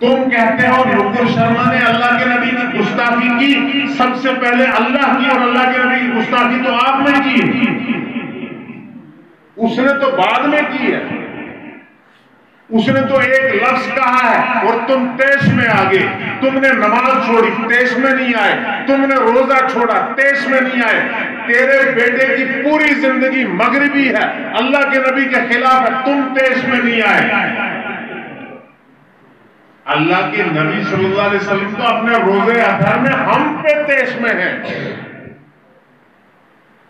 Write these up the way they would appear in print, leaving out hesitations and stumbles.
تم کہتے ہو نقر شرما نے اللہ کے نبی کی گستاخی کی، سب سے پہلے اللہ کی اور اللہ کے نبی کی گستاخی تو آپ نے کی، اس نے تو بعد میں کی ہے، اس نے تو ایک لفظ کہا ہے اور تم تیش میں آگے، تم نے نماز چھوڑی تیش میں نہیں آئے، تم نے روزہ چھوڑا تیش میں نہیں آئے، تیرے بیٹے کی پوری زندگی مغربی ہے، اللہ کے نبی کے خلاف ہے، تم تیش میں نہیں آئے۔ اللہ کے نبی صلی اللہ علیہ وسلم تو اپنے روزے اظہر میں ہم پہ تیش میں ہیں،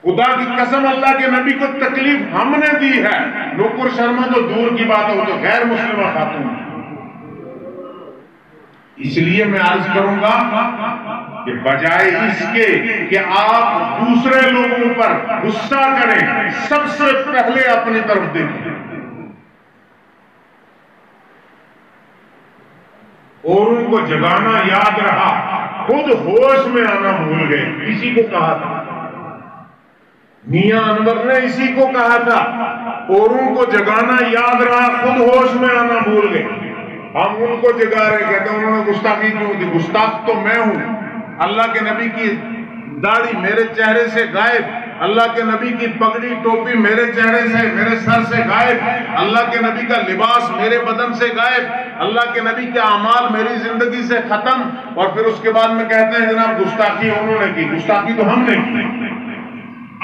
خدا کی قسم اللہ کے نبی کو تکلیف ہم نے دی ہے، نقر شرما تو دور کی بات ہو تو غیر مسلمہ خاتون۔ اس لیے میں عرض کروں گا کہ بجائے اس کے کہ آپ دوسرے لوگوں پر غصہ کریں، سب سے پہلے اپنی طرف دیکھیں، اوروں کو جگانا یاد رہا، خود ہوش میں آنا بھول گئے۔ اسی کو کہا تھا میاں انور نے، اسی کو کہا تھا، اوروں کو جگانا یاد رہا، خود ہوش میں آنا بھول گئے۔ ہم ان کو جگا رہے، کہتے ہیں انہوں نے گستاخی کیوں دی؟ گستاخ تو میں ہوں، اللہ کے نبی کی داڑھی میرے چہرے سے غائب، اللہ کے نبی کی پگڑی ٹوپی میرے چہرے سے، میرے سر سے غائب، اللہ کے نبی کا لباس میرے بدن سے غائب، اللہ کے نبی کے اعمال میری زندگی سے ختم، اور پھر اس کے بعد میں کہتے ہیں جناب گستاخی انہوں نے کی۔ گستاخی تو ہم نے کی،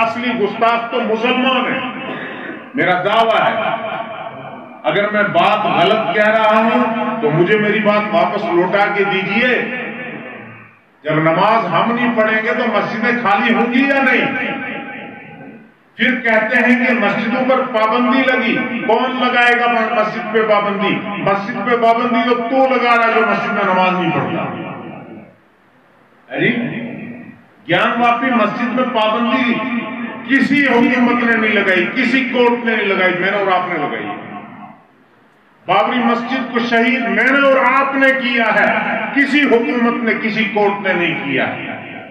اصلی گستاخ تو مسلمان ہے۔ میرا دعویٰ ہے اگر میں بات غلط کہہ رہا ہوں تو مجھے میری بات واپس لوٹا کے دیجئے۔ جب نماز ہم نہیں پڑھیں گے تو مسجدیں خالی ہوں گی یا نہیں؟ پھر کہتے ہیں کہ مسجدوں پر پابندی لگی، کون لگائے گا مسجد پہ پابندی؟ مسجد پہ پابندی تو لگا رہا جو مسجد میں نماز نہیں پڑھتا۔ گیان واپی مسجد میں پابندی کسی حکومت نے نہیں لگائی، کسی کورٹ نے نہیں لگائی، میں نے اور آپ نے لگائی۔ بابری مسجد کو شہید میں نے اور آپ نے کیا ہے، کسی حکومت نے کسی کورٹ نے نہیں کیا۔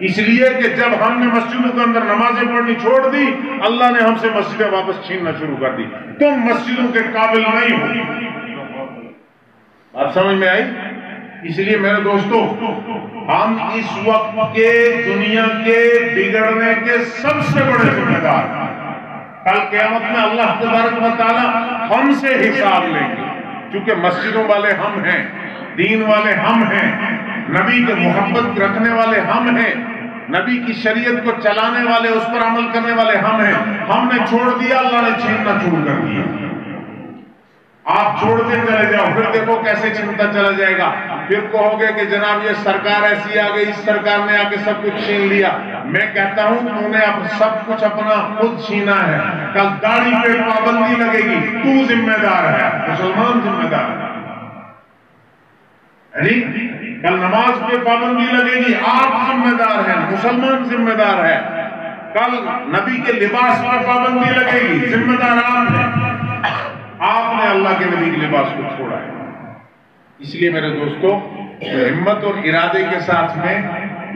اس لیے کہ جب ہم نے مسجدوں کے اندر نمازیں پڑھنی چھوڑ دی، اللہ نے ہم سے مسجدیں واپس چھیننا شروع کر دی۔ تم مسجدوں کے قابل نہیں ہو۔ بات سمجھ میں آئی؟ اس لیے میرے دوستو، ہم اس وقت کے دنیا کے بگڑنے کے سب سے بڑے ذمہ دار، کل قیامت میں اللہ تبارک و تعالی ہم سے حساب لیں گے، کیونکہ مسجدوں والے ہم ہیں، دین والے ہم ہیں، نبی کے محبت رکھنے والے ہم ہیں، نبی کی شریعت کو چلانے والے، اس پر عمل کرنے والے ہم ہیں۔ ہم نے چھوڑ دیا، اللہ نے چھیننا شروع کر دیا۔ آپ چھوڑتے چلے جاؤ، پھر دیکھو کیسے چھینتا چلا جائے گا۔ پھر کہو گے کہ جناب یہ سرکار ایسی آ گئی، اس سرکار نے آ کے سب کچھ چھین لیا۔ میں کہتا ہوں تو نے اب سب کچھ اپنا خود چھینا ہے۔ کل داڑھی پہ پابندی لگے گی، تو ذمہ دار ہے، مسلمان ذمہ دار ہے۔ کل نماز پہ پابندی لگے گی، آپ ذمہ دار ہیں، مسلمان ذمہ دار ہے۔ کل نبی کے لباس پر پابندی لگے گی، ذمہ دار آپ ہیں۔ آپ نے اللہ کے نبی کے لباس کو چھوڑا ہے۔ اس لیے میرے دوستو، ہمت اور ارادے کے ساتھ میں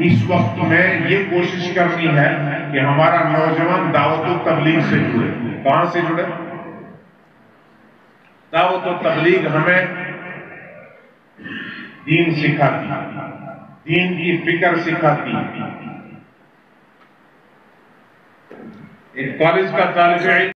اس وقت میں یہ کوشش کرنی ہے کہ ہمارا نوجوان دعوت و تبلیغ سے جڑے۔ کہاں سے جڑے؟ دعوت و تبلیغ ہمیں دین سکھاتی، دین کی فکر سکھاتی۔ ایک کالج کا طالب علم